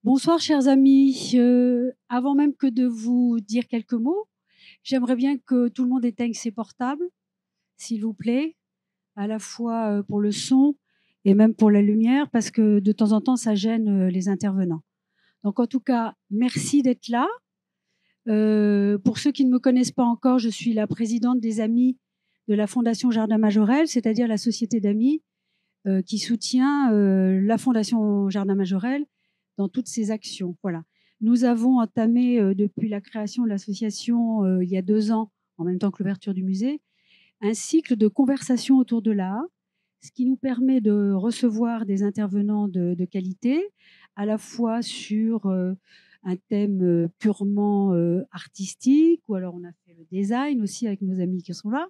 Bonsoir chers amis, avant même que de vous dire quelques mots, j'aimerais bien que tout le monde éteigne ses portables, s'il vous plaît, à la fois pour le son et même pour la lumière, parce que de temps en temps, ça gêne les intervenants. Donc en tout cas, merci d'être là. Pour ceux qui ne me connaissent pas encore, je suis la présidente des Amis de la Fondation Jardin Majorel, c'est-à-dire la société d'amis qui soutient la Fondation Jardin Majorel dans toutes ses actions. Voilà. Nous avons entamé depuis la création de l'association il y a 2 ans, en même temps que l'ouverture du musée, un cycle de conversation autour de l'art, ce qui nous permet de recevoir des intervenants de qualité, à la fois sur un thème purement artistique, ou alors on a fait le design aussi avec nos amis qui sont là.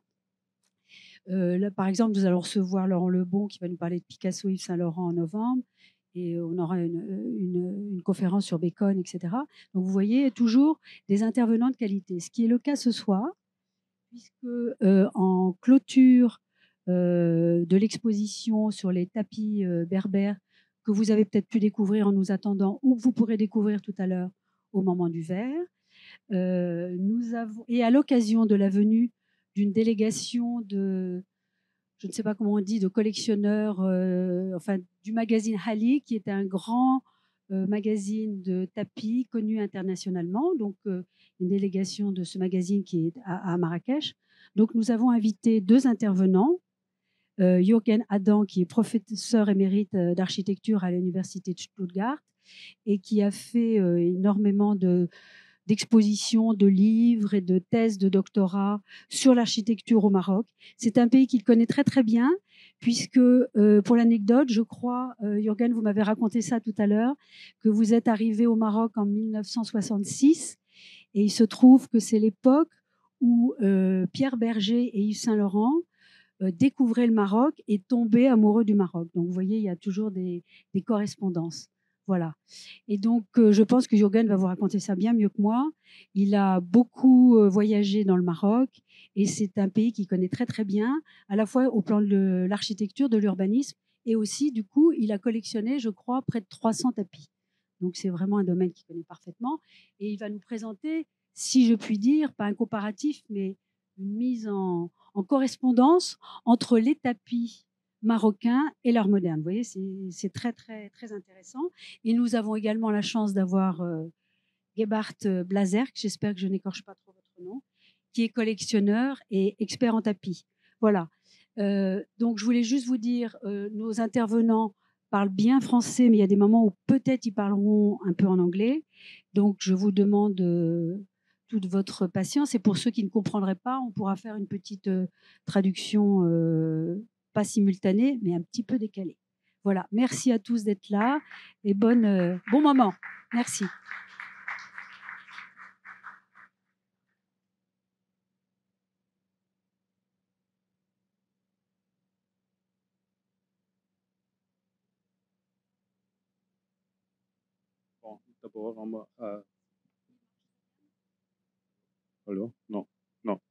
Là, par exemple, nous allons recevoir Laurent Lebon qui va nous parler de Picasso et Yves Saint-Laurent en novembre. Et on aura une conférence sur Bacon, etc. Donc, vous voyez, toujours des intervenants de qualité. Ce qui est le cas ce soir, puisque en clôture de l'exposition sur les tapis berbères, que vous avez peut-être pu découvrir en nous attendant, ou que vous pourrez découvrir tout à l'heure au moment du verre, nous avons, et à l'occasion de la venue d'une délégation de, je ne sais pas comment on dit, de collectionneurs, enfin du magazine Hali, qui est un grand magazine de tapis connu internationalement. Donc, une délégation de ce magazine qui est à Marrakech. Donc, nous avons invité 2 intervenants. Jürgen Adam, qui est professeur émérite d'architecture à l'université de Stuttgart et qui a fait énormément d'expositions, de livres et de thèses de doctorat sur l'architecture au Maroc. C'est un pays qu'il connaît très très bien, puisque pour l'anecdote, je crois, Jürgen, vous m'avez raconté ça tout à l'heure, que vous êtes arrivé au Maroc en 1966, et il se trouve que c'est l'époque où Pierre Berger et Yves Saint-Laurent découvraient le Maroc et tombaient amoureux du Maroc. Donc vous voyez, il y a toujours des correspondances. Voilà. Et donc, je pense que Jürgen va vous raconter ça bien mieux que moi. Il a beaucoup voyagé dans le Maroc et c'est un pays qu'il connaît très très bien, à la fois au plan de l'architecture, de l'urbanisme, et aussi, du coup, il a collectionné, je crois, près de 300 tapis. Donc, c'est vraiment un domaine qu'il connaît parfaitement. Et il va nous présenter, si je puis dire, pas un comparatif, mais une mise en correspondance entre les tapis marocains et l'art moderne. Vous voyez, c'est très, très, très intéressant. Et nous avons également la chance d'avoir Gebhart Blazek, j'espère que je n'écorche pas trop votre nom, qui est collectionneur et expert en tapis. Voilà. Donc, je voulais juste vous dire, nos intervenants parlent bien français, mais il y a des moments où peut-être ils parleront un peu en anglais. Donc, je vous demande toute votre patience. Et pour ceux qui ne comprendraient pas, on pourra faire une petite traduction, pas simultanée, mais un petit peu décalée. Voilà. Merci à tous d'être là et bon moment. Merci. Bon, d'abord, on va. Allô? Non, non.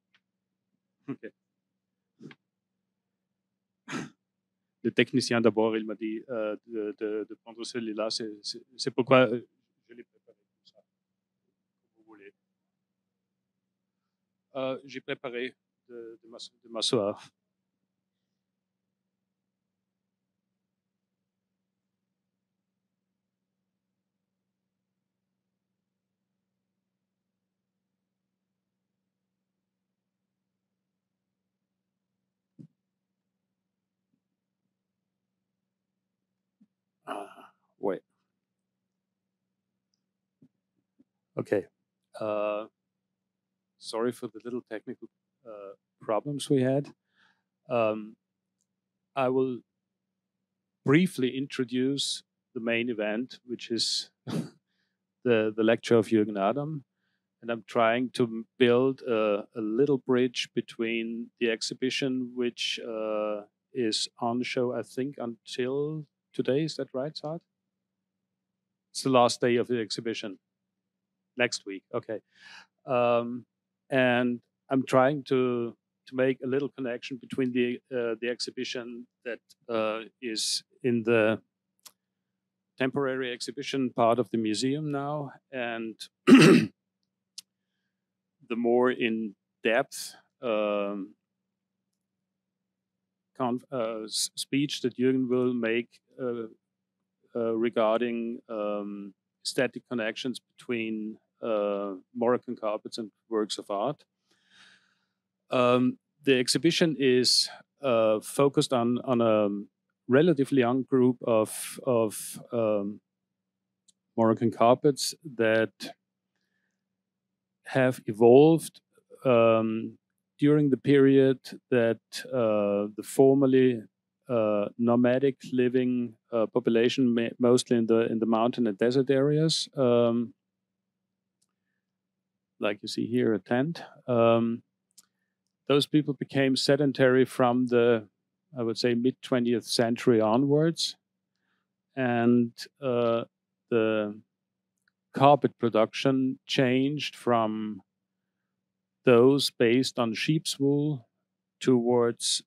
Ok. Le technicien, d'abord, il m'a dit de prendre celui-là. C'est pourquoi je l'ai préparé comme ça, comme vous voulez. J'ai préparé de m'asseoir. Ouais. Okay. Sorry for the little technical problems we had. I will briefly introduce the main event, which is the lecture of Jürgen Adam. And I'm trying to build a little bridge between the exhibition, which is on show, I think, until today. Is that right, Saad? It's the last day of the exhibition. Next week, okay. And I'm trying to make a little connection between the exhibition that is in the temporary exhibition part of the museum now, and the more in-depth speech that Jürgen will make regarding static connections between Moroccan carpets and works of art. The exhibition is focused on a relatively young group of Moroccan carpets that have evolved during the period that the formerly nomadic living population, mostly in the mountain and desert areas, like you see here, a tent. Those people became sedentary from the, I would say, mid-20th century onwards, and the carpet production changed from those based on sheep's wool towards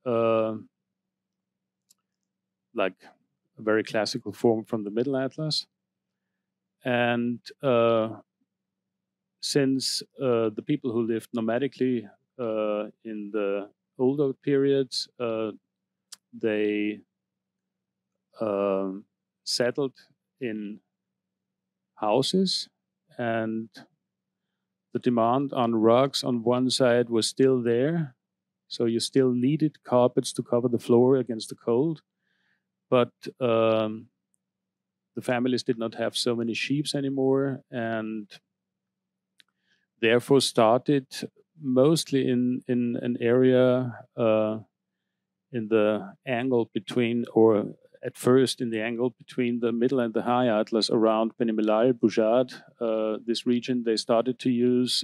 like a very classical form from the Middle Atlas. And since the people who lived nomadically in the older periods, they settled in houses, and the demand on rugs on one side was still there. So you still needed carpets to cover the floor against the cold. But the families did not have so many sheep anymore, and therefore started mostly in an area in the angle between, or at first in the angle between the Middle and the High Atlas around Beni Mellal, Bujad, this region. They started to use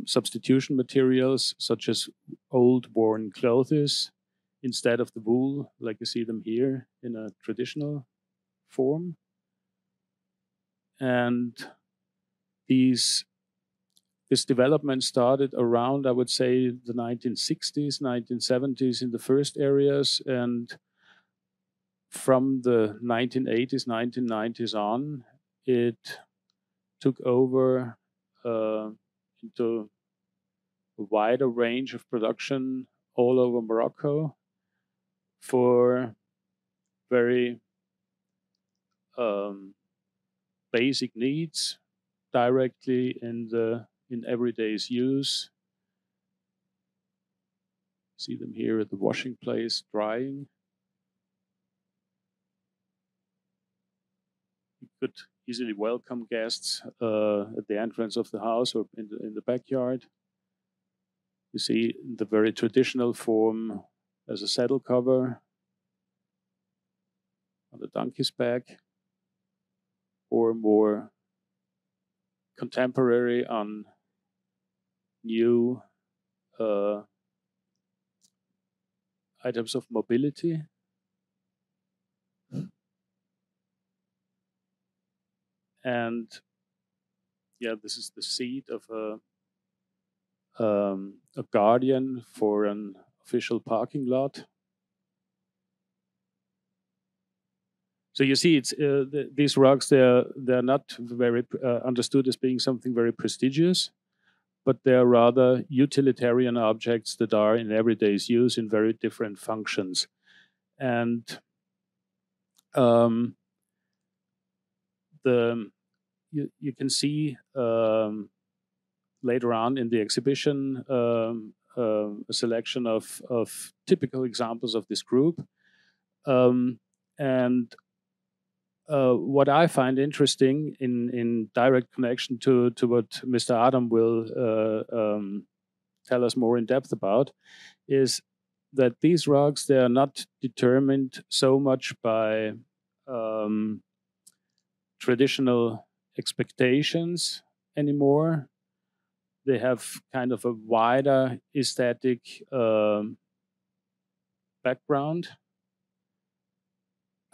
substitution materials such as old worn clothes instead of the wool, like you see them here in a traditional form. And this development started around, I would say, the 1960s, 1970s in the first areas, and from the 1980s, 1990s on, it took over into a wider range of production all over Morocco for very basic needs, directly in everyday's use. See them here at the washing place, drying. You could easily welcome guests at the entrance of the house or in the backyard. You see the very traditional form as a saddle cover on the donkey's back, or more contemporary on new items of mobility. And yeah, this is the seat of a guardian for an official parking lot. So you see, it's these rugs. They're not very understood as being something very prestigious, but they're rather utilitarian objects that are in everyday's use in very different functions. And you can see later on in the exhibition a selection of typical examples of this group. And what I find interesting in direct connection to what Mr. Adam will tell us more in depth about is that these rugs, they are not determined so much by traditional expectations anymore. They have kind of a wider aesthetic background.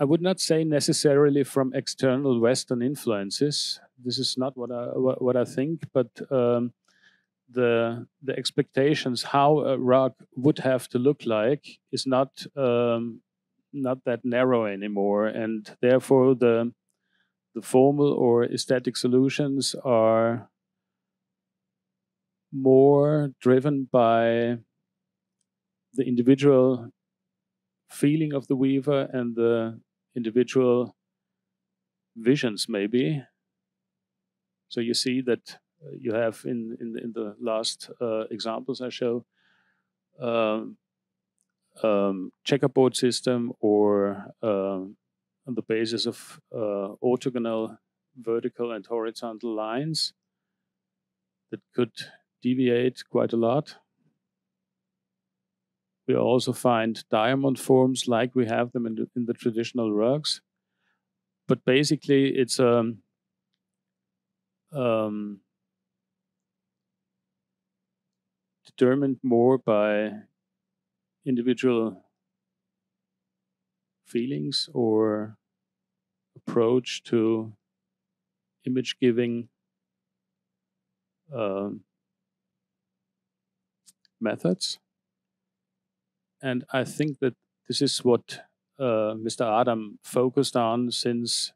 I would not say necessarily from external Western influences. This is not what I think, but the expectations how a rug would have to look like is not not that narrow anymore, and therefore the formal or aesthetic solutions are more driven by the individual feeling of the weaver and the individual visions, maybe. So you see that you have in the last examples I show checkerboard system, or on the basis of orthogonal vertical and horizontal lines that could deviate quite a lot. We also find diamond forms like we have them in the traditional rugs. But basically, it's determined more by individual feelings or approach to image giving methods. And I think that this is what Mr. Adam focused on since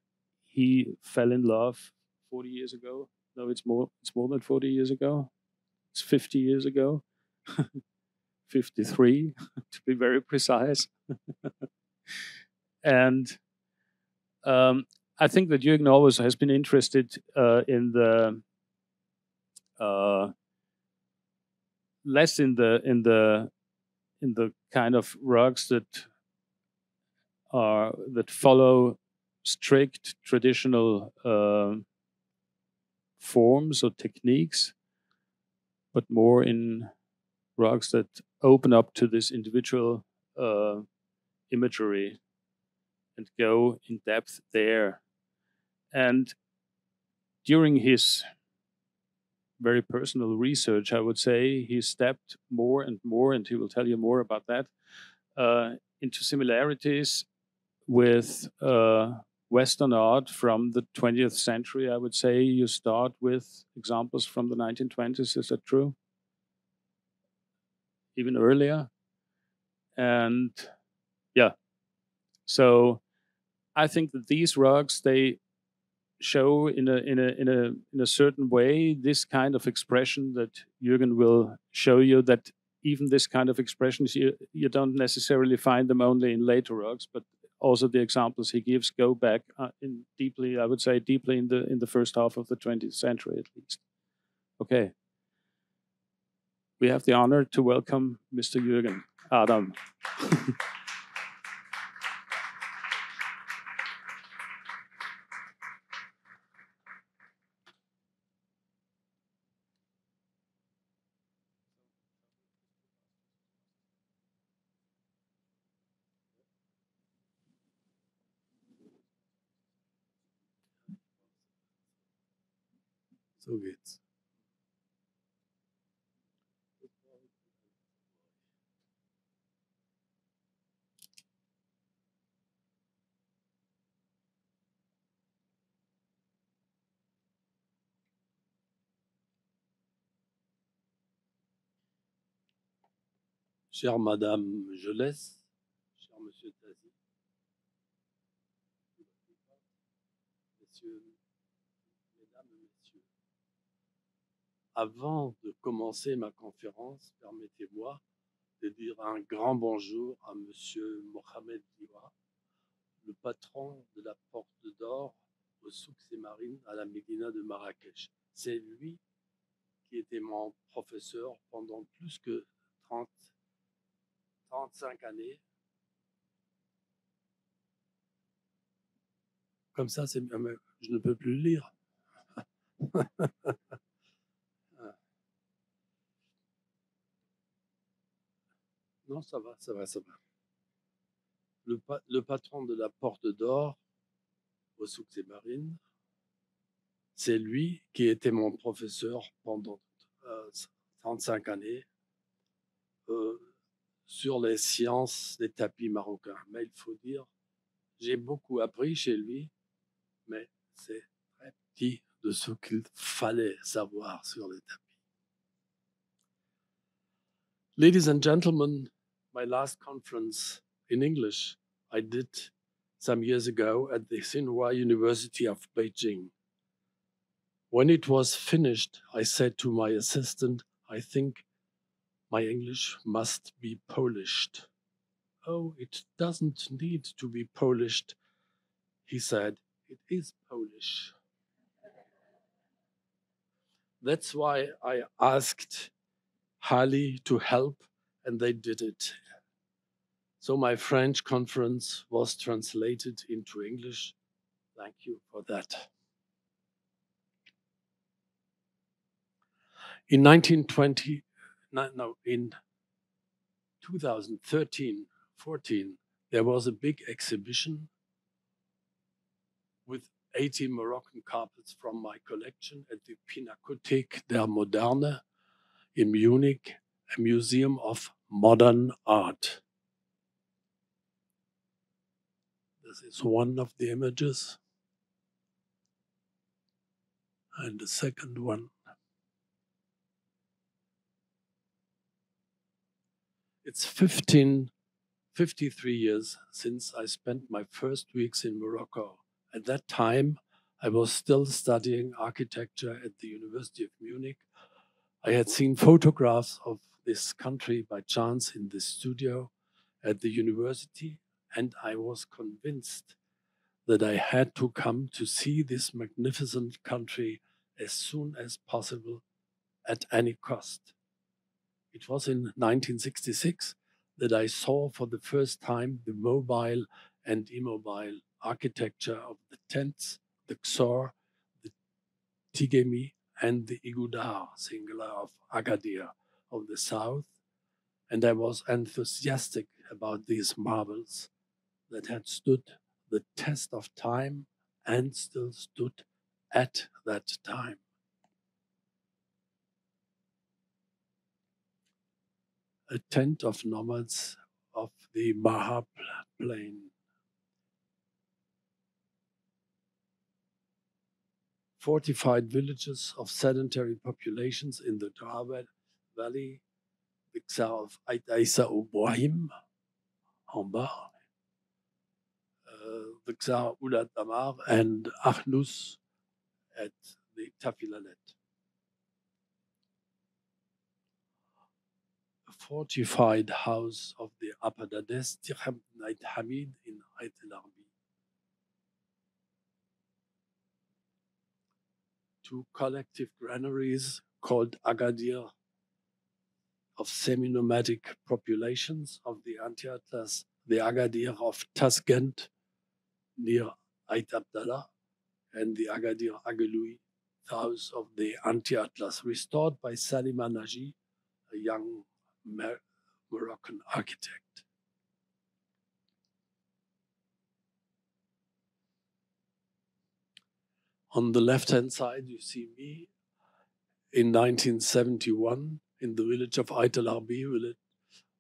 he fell in love 40 years ago. No, it's more than 40 years ago. It's 50 years ago. 53 to be very precise. And I think that Jürgen always has been interested in the less in the kind of rugs that follow strict traditional forms or techniques, but more in rugs that open up to this individual imagery and go in depth there. And during his very personal research, I would say, he stepped more and more, and he will tell you more about that, into similarities with Western art from the 20th century. I would say you start with examples from the 1920s. Is that true? Even earlier? And yeah, so I think that these rugs, they show in a certain way this kind of expression that Jürgen will show you, that even this kind of expressions, you don't necessarily find them only in later rugs, but also the examples he gives go back in deeply, I would say, deeply in the first half of the 20th century at least. Okay. We have the honor to welcome Mr. Jürgen Adam. So geht's. Chère Madame Gelès, cher Monsieur Tazi, Mesdames et Messieurs, avant de commencer ma conférence, permettez-moi de dire un grand bonjour à Monsieur Mohamed Diwa, le patron de la Porte d'Or au Souk Sémarine à la Médina de Marrakech. C'est lui qui était mon professeur pendant plus que 35 années. Comme ça, je ne peux plus lire. Non, ça va. Le patron de la Porte d'Or au Souk Sémarine, c'est lui qui était mon professeur pendant 35 années sur les sciences des tapis marocains. Mais il faut dire, j'ai beaucoup appris chez lui, mais c'est très petit de ce qu'il fallait savoir sur les tapis. Ladies and gentlemen, my last conference in English, I did some years ago at the Tsinghua University of Beijing. When it was finished, I said to my assistant, I think my English must be polished. Oh, it doesn't need to be polished, he said. It is Polish. That's why I asked Hali to help, and they did it. So my French conference was translated into English. Thank you for that. In 2013-14, there was a big exhibition with 80 Moroccan carpets from my collection at the Pinakothek der Moderne in Munich, a museum of modern art. This is one of the images. And the second one. It's 53 years since I spent my first weeks in Morocco. At that time, I was still studying architecture at the University of Munich. I had seen photographs of this country by chance in the studio at the university, and I was convinced that I had to come to see this magnificent country as soon as possible at any cost. It was in 1966 that I saw for the first time the mobile and immobile architecture of the tents, the Xor, the Tigemi, and the Igudar, singular, of Agadir of the south, and I was enthusiastic about these marvels that had stood the test of time and still stood at that time. A tent of nomads of the Mahab plain. Fortified villages of sedentary populations in the Drawed Valley, the Xar of Ait Aissa Obrahim, en bas, the Xar Oulat Damar, and Achnous at the Tafilalet. A fortified house of the Apadades Tirham Ait Hamid in Ait El Arbi. Two collective granaries called Agadir of semi-nomadic populations of the Anti-Atlas, the Agadir of Tasgent near Ait Abdallah, and the Agadir Ageloui house of the Anti-Atlas, restored by Salima Naji, a young Moroccan architect. On the left-hand side, you see me in 1971 in the village of Ait El Arbi, village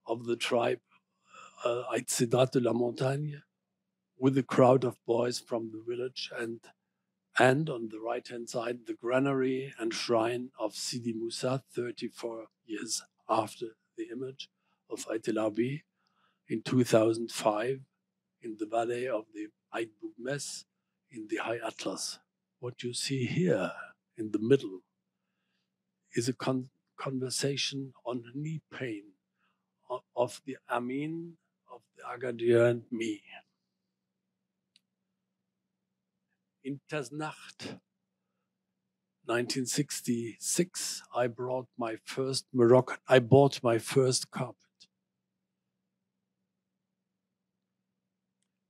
of the tribe Ait Sedat de la Montagne, with a crowd of boys from the village, and on the right-hand side, the granary and shrine of Sidi Moussa, 34 years after the image of Ait El Arbi in 2005 in the valley of the Ait Bougmes in the High Atlas. What you see here in the middle is a conversation on knee pain of the Amin, of the Agadir, and me. In Tasnacht, 1966, I bought my first carpet.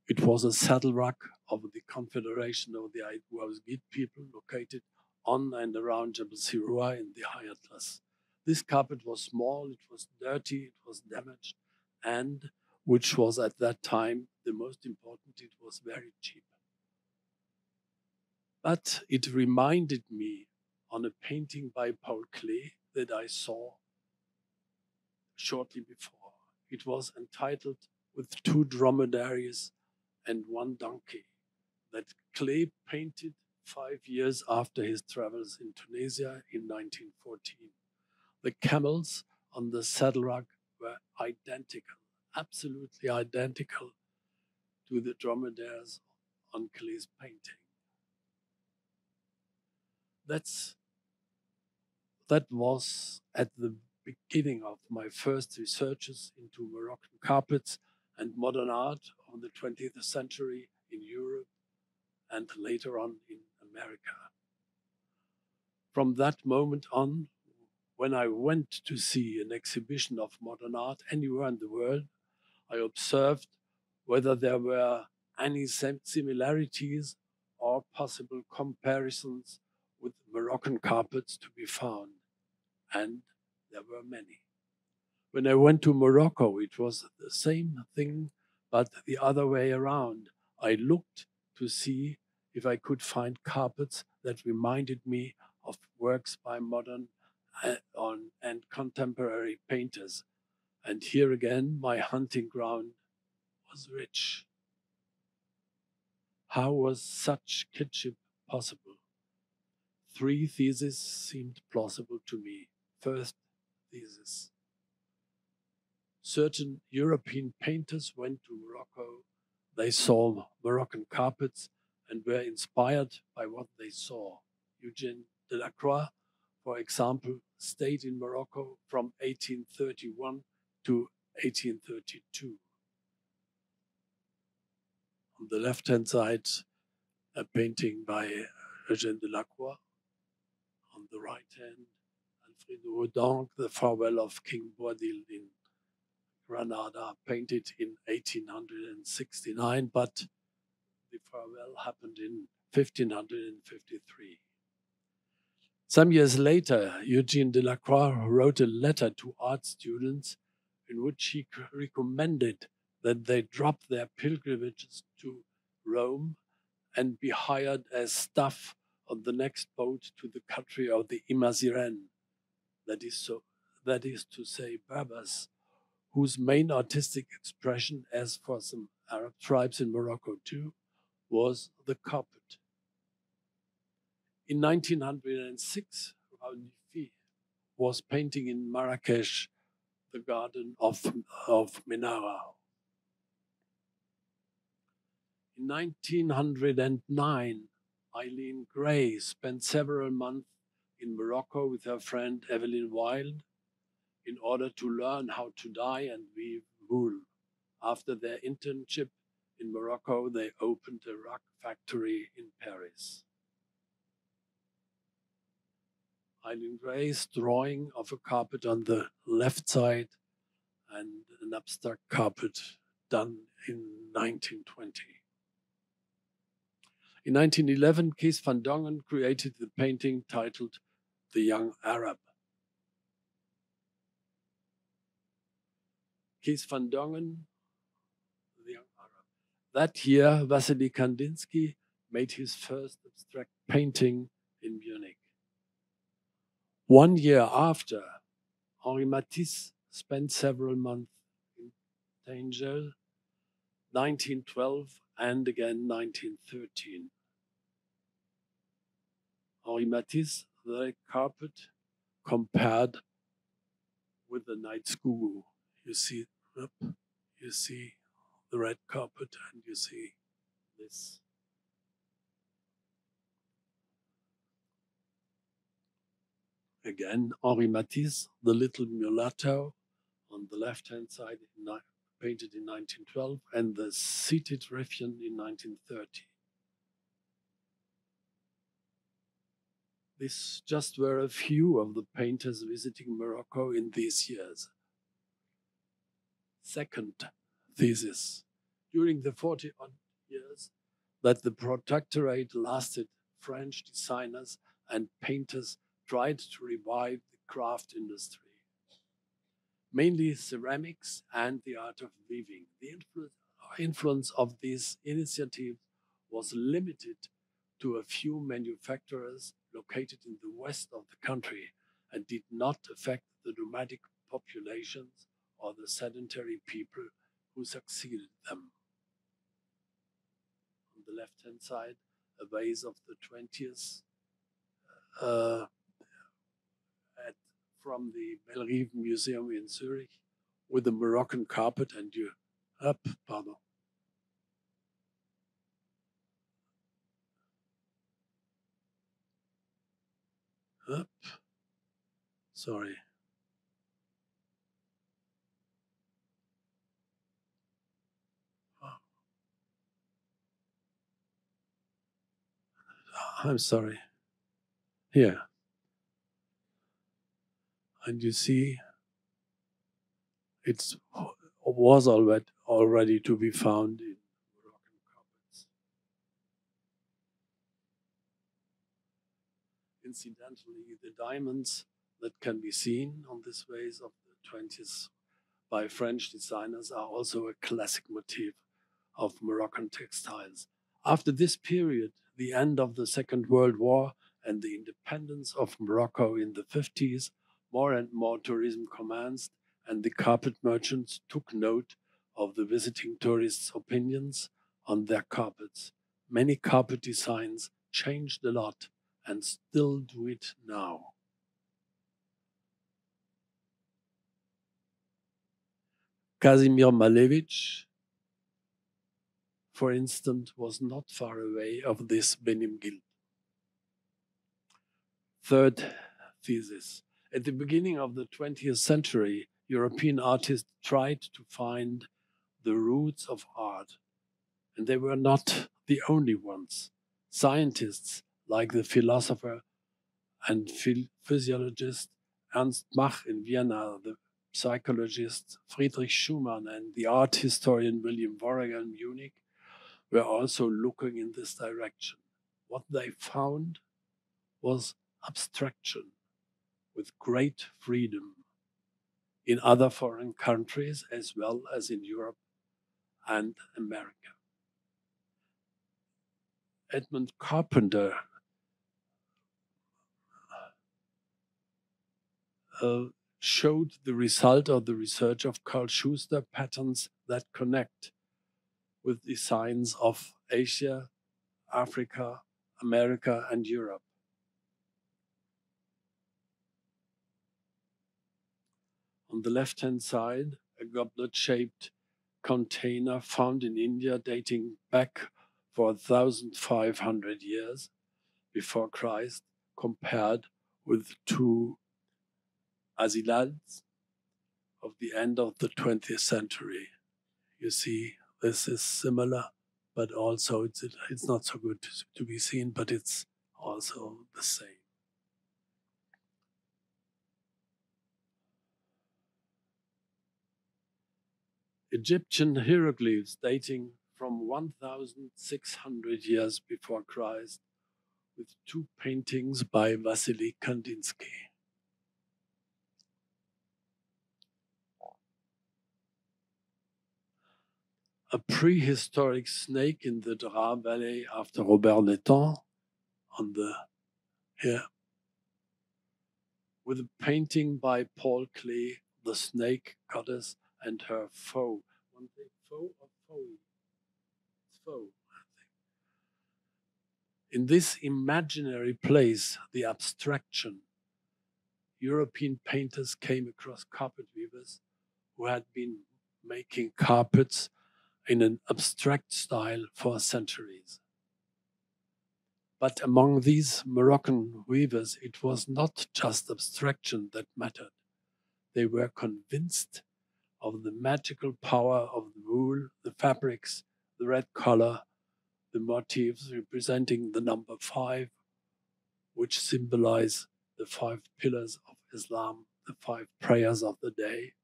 It was a saddle rug of the Confederation of the Aït people located on and around Jebel Sirua in the High Atlas. This carpet was small, it was dirty, it was damaged, and, which was at that time the most important, it was very cheap. But it reminded me on a painting by Paul Klee that I saw shortly before. It was entitled With Two Dromedaries and One Donkey, that Klee painted 5 years after his travels in Tunisia in 1914. The camels on the saddle rug were identical, absolutely identical to the dromedaries on Kelly's painting. That was at the beginning of my first researches into Moroccan carpets and modern art of the 20th century in Europe and later on in America. From that moment on, when I went to see an exhibition of modern art anywhere in the world, I observed whether there were any similarities or possible comparisons with Moroccan carpets to be found, and there were many. When I went to Morocco, it was the same thing, but the other way around. I looked to see if I could find carpets that reminded me of works by modern and contemporary painters. And here again, my hunting ground was rich. How was such kinship possible? 3 theses seemed plausible to me. First thesis: certain European painters went to Morocco. They saw Moroccan carpets and were inspired by what they saw. Eugène Delacroix, for example, stayed in Morocco from 1831 to 1832. On the left-hand side, a painting by Eugène Delacroix. On the right hand, Alfredo Rodin, The Farewell of King Boabdil in Granada, painted in 1869, but the farewell happened in 1553. Some years later, Eugène Delacroix wrote a letter to art students in which he recommended that they drop their pilgrimages to Rome and be hired as staff on the next boat to the country of the Imaziren, that is to say Berbers, whose main artistic expression, as for some Arab tribes in Morocco too, was the carpet. In 1906, Raoul was painting in Marrakesh the garden of Menara. In 1909, Eileen Gray spent several months in Morocco with her friend Evelyn Wilde in order to learn how to dye and weave wool. After their internship in Morocco, they opened a rug factory in Paris. Eileen Gray's drawing of a carpet on the left side and an abstract carpet done in 1920. In 1911, Kees van Dongen created the painting titled The Young Arab. Kees van Dongen, The Young Arab. That year, Wassily Kandinsky made his first abstract painting in Munich. 1 year after, Henri Matisse spent several months in Tanger, 1912 and again 1913. Henri Matisse, the red carpet, compared with the night school. You see the red carpet and you see this. Again, Henri Matisse, the little mulatto on the left-hand side, painted in 1912, and the seated ruffian in 1930. These just were a few of the painters visiting Morocco in these years. Second thesis: during the 40-odd years that the protectorate lasted, French designers and painters tried to revive the craft industry, mainly ceramics and the art of weaving. The influence of these initiatives was limited to a few manufacturers located in the west of the country and did not affect the nomadic populations or the sedentary people who succeeded them. On the left-hand side, a vase of the 20th from the Bellerive Museum in Zurich with a Moroccan carpet and Up. Sorry. I'm sorry. Here. And you see, it was already to be found in Moroccan carpets. Incidentally, the diamonds that can be seen on this vase of the 20th by French designers are also a classic motif of Moroccan textiles. After this period, the end of the Second World War and the independence of Morocco in the 50s, more and more tourism commenced, and the carpet merchants took note of the visiting tourists' opinions on their carpets. Many carpet designs changed a lot and still do it now. Kazimir Malevich, for instance, was not far away of this Benim Guild. Third thesis. At the beginning of the 20th century, European artists tried to find the roots of art, and they were not the only ones. Scientists like the philosopher and physiologist Ernst Mach in Vienna, the psychologist Friedrich Schumann, and the art historian William Warrigal in Munich were also looking in this direction. What they found was abstraction with great freedom in other foreign countries as well as in Europe and America. Edmund Carpenter showed the result of the research of Carl Schuster patterns that connect with designs of Asia, Africa, America, and Europe. On the left-hand side, a goblet-shaped container found in India dating back for 1,500 years before Christ, compared with two asilals of the end of the 20th century. You see, this is similar, but also it's not so good to be seen, but it's also the same. Egyptian hieroglyphs dating from 1,600 years before Christ, with two paintings by Wassily Kandinsky. A prehistoric snake in the Dra Valley after Robert Letton on the here, with a painting by Paul Klee, the snake goddess and her foe. One thing, foe or foe? It's foe, I think. In this imaginary place, the abstraction, European painters came across carpet weavers who had been making carpets in an abstract style for centuries. But among these Moroccan weavers, it was not just abstraction that mattered. They were convinced of the magical power of the wool, the fabrics, the red color, the motifs representing the number 5, which symbolize the 5 pillars of Islam, the 5 prayers of the day.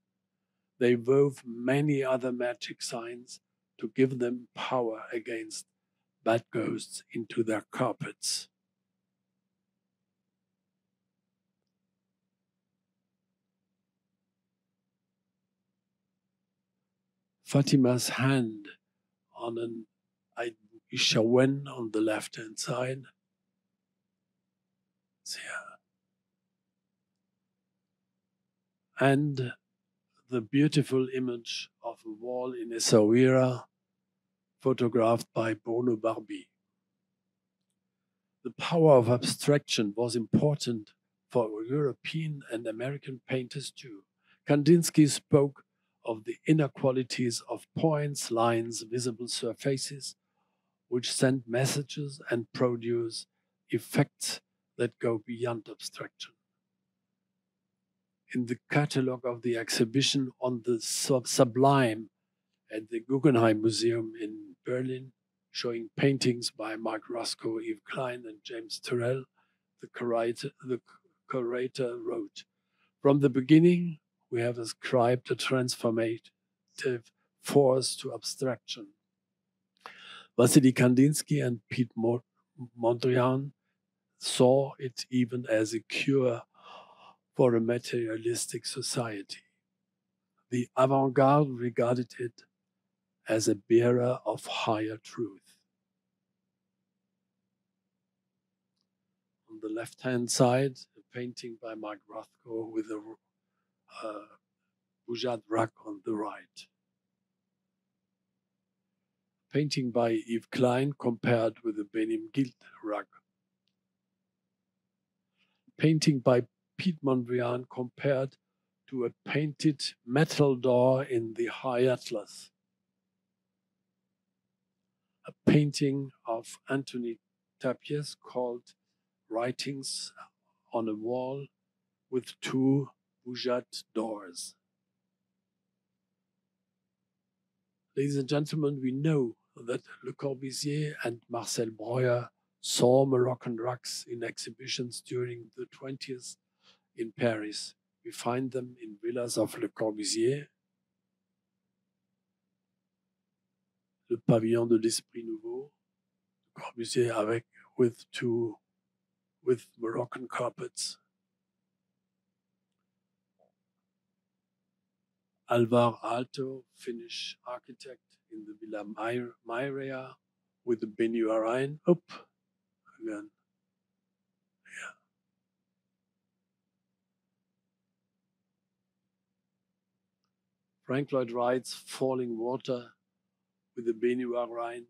They wove many other magic signs to give them power against bad ghosts into their carpets. Fatima's hand on an Ishawen on the left-hand side. And the beautiful image of a wall in Essaouira, photographed by Bruno Barbie. The power of abstraction was important for European and American painters too. Kandinsky spoke of the inner qualities of points, lines, visible surfaces, which send messages and produce effects that go beyond abstraction. In the catalogue of the exhibition on the sublime at the Guggenheim Museum in Berlin, showing paintings by Mark Roscoe, Yves Klein, and James Turrell, the curator wrote, "From the beginning, we have ascribed a transformative force to abstraction. Wassily Kandinsky and Piet Mondrian saw it even as a cure for a materialistic society. The avant-garde regarded it as a bearer of higher truth." On the left-hand side, a painting by Mark Rothko with a Boujat rug on the right. Painting by Yves Klein compared with the Benim Gilt rug. Painting by Piet Mondrian compared to a painted metal door in the High Atlas. A painting of Anthony Tapies called Writings on a Wall with two Boujat doors. Ladies and gentlemen, we know that Le Corbusier and Marcel Breuer saw Moroccan rugs in exhibitions during the 20th in Paris. We find them in villas of Le Corbusier, le pavillon de l'Esprit Nouveau, Le Corbusier with Moroccan carpets. Alvar Aalto, Finnish architect in the Villa Mairea with the Benuarain. Again. Yeah. Frank Lloyd Wright's Falling Water with the Benuarain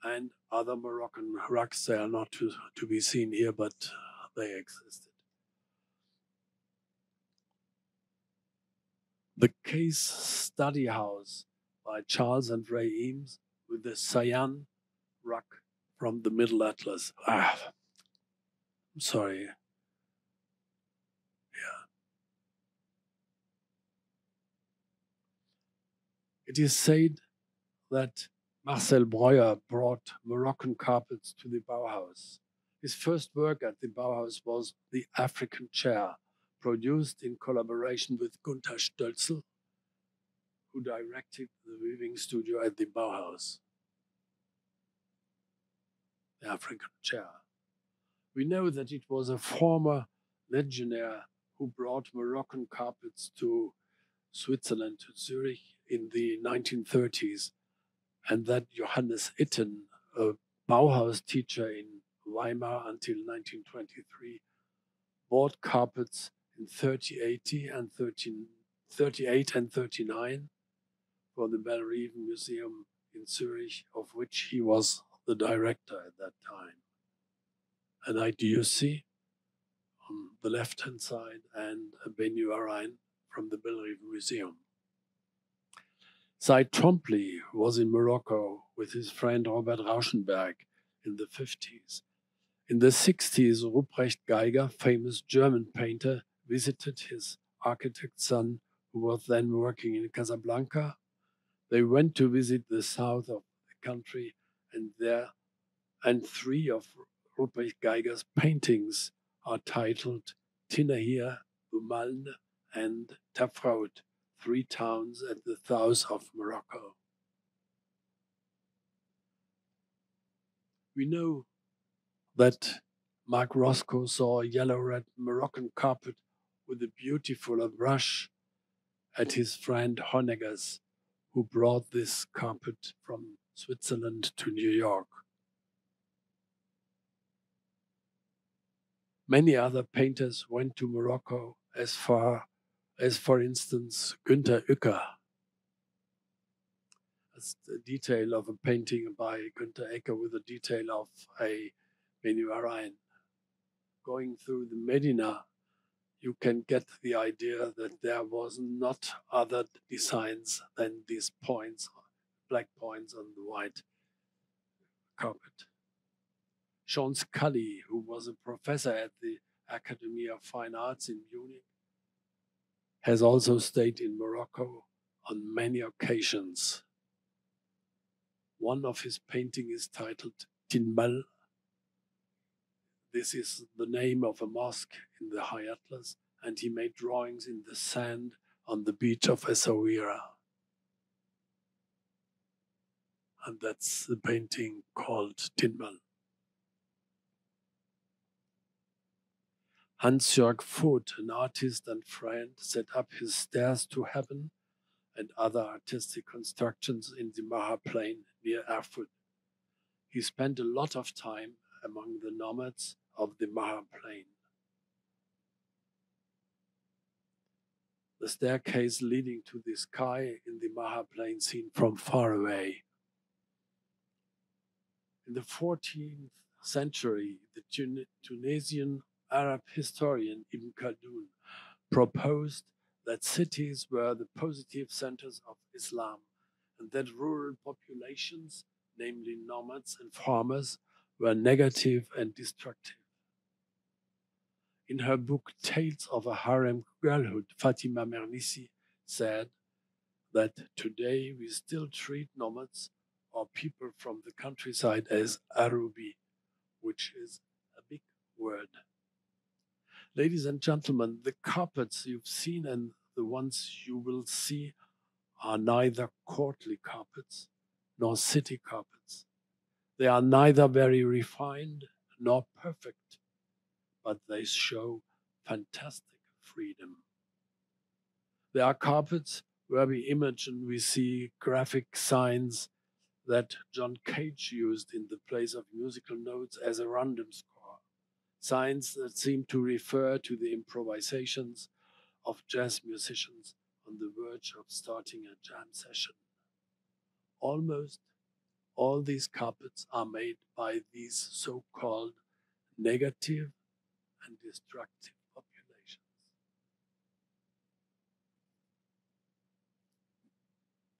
and other Moroccan rugs. They are not to be seen here, but they existed. The Case Study House by Charles and Ray Eames with the Sayan rug from the Middle Atlas. I'm sorry. Yeah. It is said that Marcel Breuer brought Moroccan carpets to the Bauhaus. His first work at the Bauhaus was the African chair, produced in collaboration with Gunther Stölzel, who directed the weaving studio at the Bauhaus. The African chair. We know that it was a former legionnaire who brought Moroccan carpets to Switzerland, to Zurich in the 1930s, and that Johannes Itten, a Bauhaus teacher in Weimar until 1923, bought carpets in 38 and 39 for the Bellerive Museum in Zurich, of which he was the director at that time. An IDUC on the left-hand side and a Benuarain from the Bellerive Museum. Cy Trompley was in Morocco with his friend Robert Rauschenberg in the 50s. In the 60s, Ruprecht Geiger, famous German painter, visited his architect son, who was then working in Casablanca. They went to visit the south of the country, and three of Ruprecht Geiger's paintings are titled Tinahir, Umaln, and Tafraout, 3 towns at the south of Morocco. We know that Mark Roscoe saw a yellow-red Moroccan carpet with a beautiful brush at his friend Honegger's, who brought this carpet from Switzerland to New York. Many other painters went to Morocco as far as, for instance, Günter Uecker. That's the detail of a painting by Günter Uecker with the detail of a Benuarain. Going through the Medina, you can get the idea that there was not other designs than these points, black points on the white carpet. Sean Scully, who was a professor at the Academy of Fine Arts in Munich, has also stayed in Morocco on many occasions. One of his paintings is titled Tinmal. This is the name of a mosque in the High Atlas, and he made drawings in the sand on the beach of Essaouira. And that's the painting called Tinmal. Hans-Jörg Voth, an artist and friend, set up his Stairs to Heaven and other artistic constructions in the Maha Plain near Erfurt. He spent a lot of time among the nomads of the Maha Plain. The staircase leading to the sky in the Maha Plain seen from far away. In the 14th century, the Tunisian Arab historian Ibn Khaldun proposed that cities were the positive centers of Islam and that rural populations, namely nomads and farmers, were negative and destructive. In her book Tales of a Harem Girlhood, Fatima Mernissi said that today we still treat nomads or people from the countryside as Arubi, which is a big word. Ladies and gentlemen, the carpets you've seen and the ones you will see are neither courtly carpets nor city carpets. They are neither very refined nor perfect, but they show fantastic freedom. They are carpets where we imagine we see graphic signs that John Cage used in the place of musical notes as a random score. Signs that seem to refer to the improvisations of jazz musicians on the verge of starting a jam session. Almost all these carpets are made by these so-called negative and destructive populations.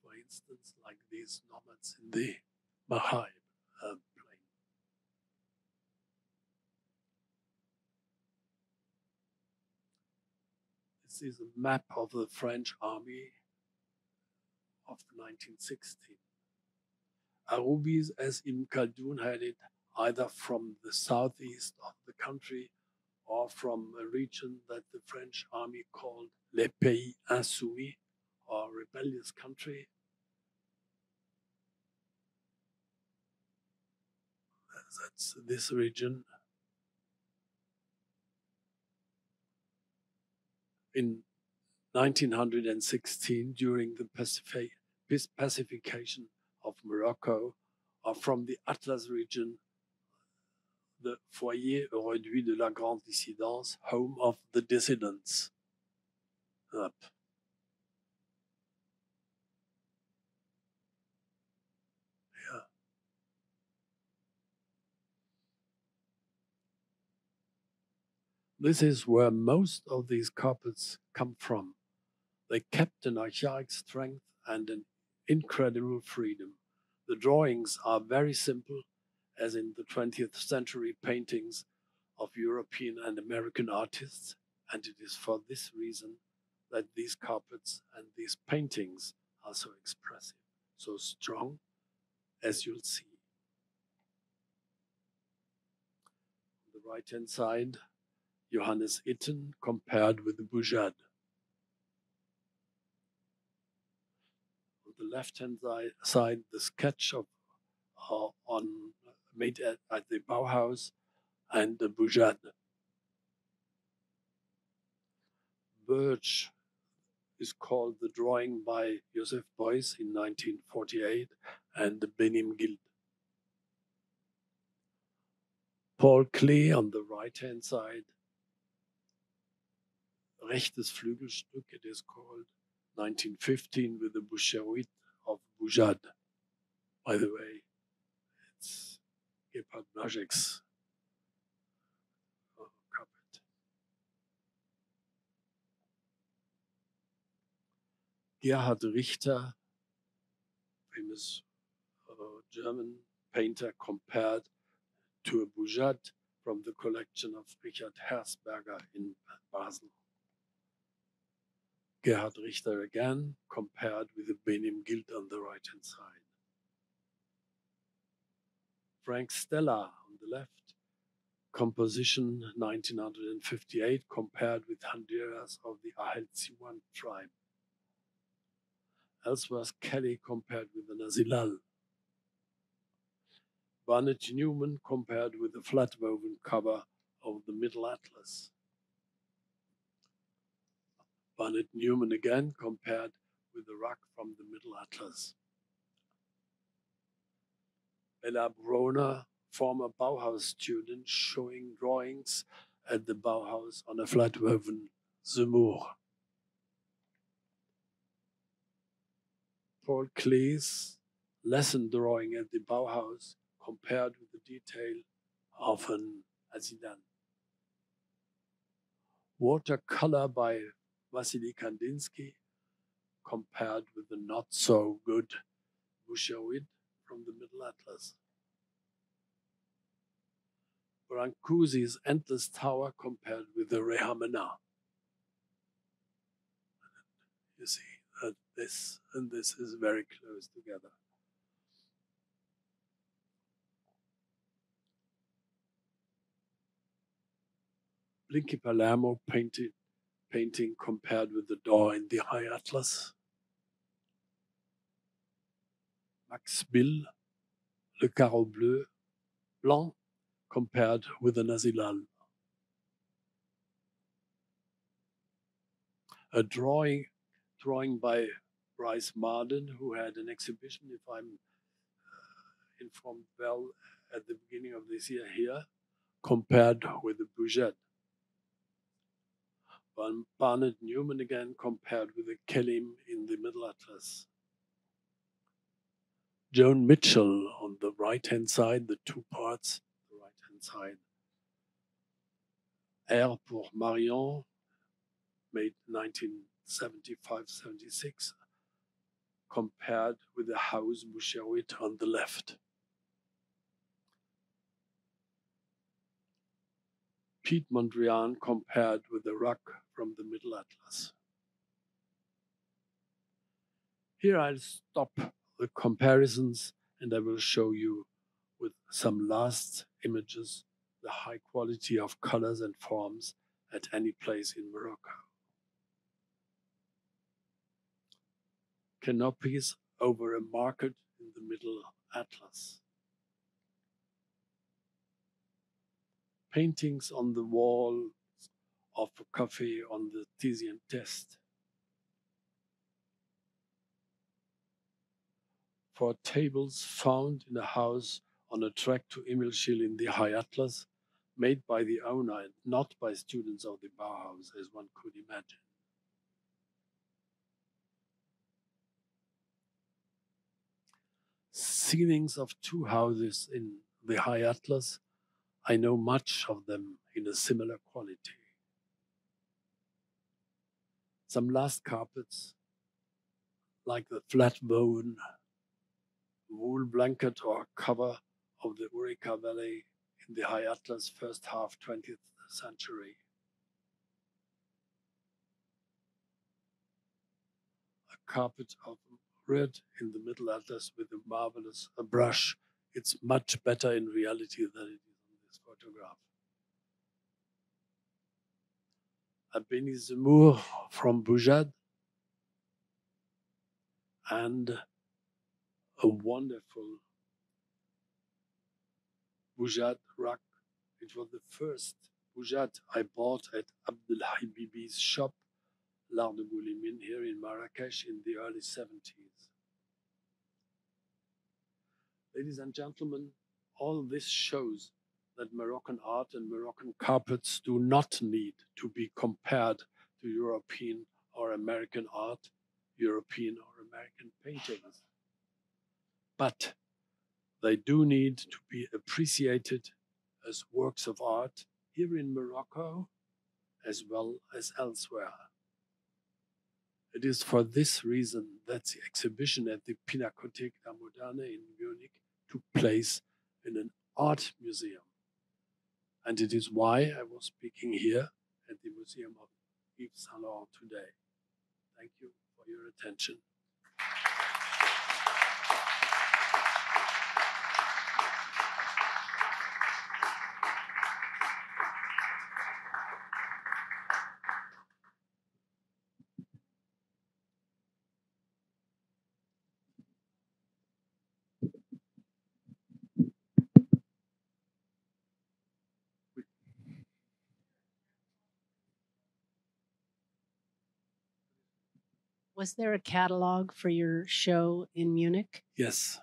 For instance, like these nomads in the Mahai plain. This is a map of the French army of 1916. Arubis, as Ibn Khaldun had it, either from the southeast of the country or from a region that the French army called Les Pays Insoumis, or rebellious country. That's this region. In 1916, during the pacification of Morocco, or from the Atlas region, the Foyer Réduit de la Grande Dissidence, home of the dissidents. Up. Yeah. This is where most of these carpets come from. They kept an archaic strength and an incredible freedom. The drawings are very simple, as in the 20th century paintings of European and American artists, and it is for this reason that these carpets and these paintings are so expressive, so strong, as you'll see. On the right-hand side, Johannes Itten compared with the Boujade. On the left-hand side, the sketch of made at the Bauhaus and the Boujade. Birch is called the drawing by Joseph Beuys in 1948 and the Benim Guild. Paul Klee on the right-hand side, Rechtes Flügelstück, it is called, 1915 with the Boucheroute of Boujade. By the way, it's Gebhart Blazek's carpet. Gerhard Richter, famous German painter, compared to a Boujade from the collection of Richard Herzberger in Basel. Gerhard Richter again, compared with the Benim Guild on the right-hand side. Frank Stella on the left, composition 1958, compared with Banderas of the Ahelziwan tribe. Ellsworth Kelly compared with the Nazilal. Barnett Newman compared with the flat-woven cover of the Middle Atlas. Barnett Newman again compared with the rug from the Middle Atlas. Bella Brona, former Bauhaus student, showing drawings at the Bauhaus on a flat-woven Zemmour. Paul Klees, lesson drawing at the Bauhaus compared with the detail of an Azidan. Watercolor by Wassily Kandinsky compared with the not-so-good Boucherville from the Middle Atlas. Brancusi's Endless Tower compared with the Rehamena. You see that this and this is very close together. Blinky Palermo painting compared with the door in the High Atlas. Max Bill, Le Carreau Bleu, Blanc, compared with the Nazilal. A drawing by Bryce Marden, who had an exhibition, if I'm informed well, at the beginning of this year here, compared with the Bouget. Barnett Newman again compared with the Kelim in the Middle Atlas. Joan Mitchell on the right-hand side, the two parts, the right-hand side. Air pour Marion, made 1975-76, compared with the house Boucherville on the left. Pete Mondrian compared with the rug from the Middle Atlas. Here I'll stop the comparisons and I will show you with some last images the high quality of colors and forms at any place in Morocco. Canopies over a market in the Middle Atlas. Paintings on the wall of a cafe on the Tizian Test. For tables found in a house on a trek to Imilshil in the High Atlas, made by the owner and not by students of the Bauhaus, as one could imagine. Ceilings of two houses in the High Atlas, I know much of them in a similar quality. Some last carpets, like the flat-woven wool blanket or cover of the Urica Valley in the High Atlas first half 20th century. A carpet of red in the Middle Atlas with a marvelous brush. It's much better in reality than it is on this photograph. A Beni Zemmour from Bouget and a wonderful Bouget rug. It was the first Bouget I bought at Abdelhai Bibi's shop, L'Art de Boulimine, here in Marrakesh in the early 70s. Ladies and gentlemen, all this shows that Moroccan art and Moroccan carpets do not need to be compared to European or American art, European or American paintings. But they do need to be appreciated as works of art here in Morocco as well as elsewhere. It is for this reason that the exhibition at the Pinakothek der Moderne in Munich took place in an art museum. And it is why I was speaking here at the Museum of Yves Saint Laurent today. Thank you for your attention. Was there a catalog for your show in Munich? Yes.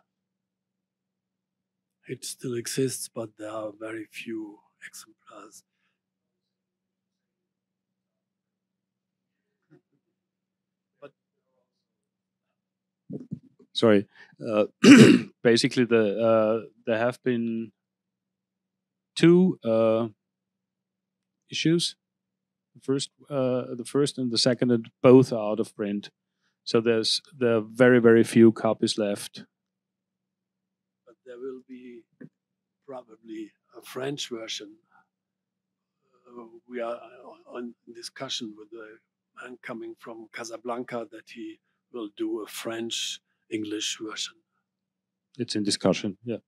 It still exists, but there are very few exemplars. Sorry. Basically, there have been two issues. The first and the second, and both are out of print. So there are very, very few copies left. But there will be probably a French version. We are on discussion with the man coming from Casablanca that he will do a French-English version. It's in discussion, yeah.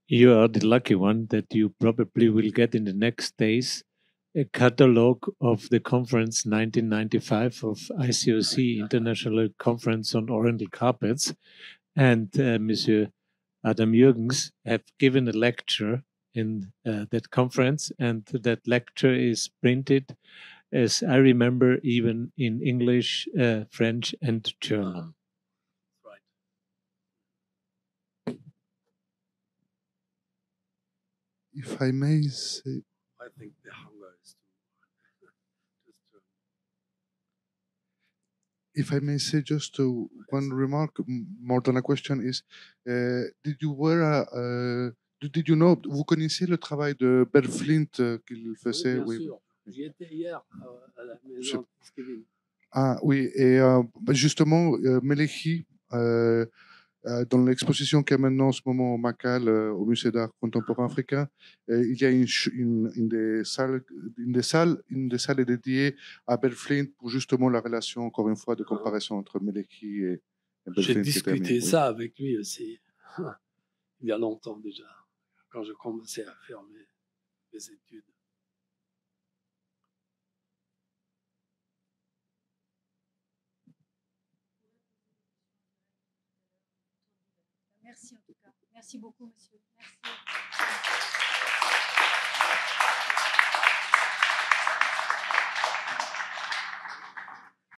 You are the lucky one that you probably will get in the next days a catalog of the conference 1995 of ICOC, International Conference on Oriental Carpets. And Monsieur Adam Jürgens have given a lecture in that conference, and that lecture is printed, as I remember, even in English, French, and German. Right. If I may say, I think the hunger is if I may say just one remark, more than a question, is did you know, vous connaissiez le travail de Bert Flint qu'il faisait? Oui, bien sûr. J'y étais hier à la maison de Kevin. Ah oui, et justement, Melehi, dans l'exposition qui est maintenant en ce moment au Macal, au Musée d'art contemporain africain, il y a une des salles est dédiée à Bert Flint pour justement la relation, encore une fois, de comparaison entre Melehi et Bert Flint. J'ai discuté ça avec lui aussi, il y a longtemps déjà, quand je commençais à faire mes études. Merci en tout cas. Merci beaucoup, monsieur. Merci.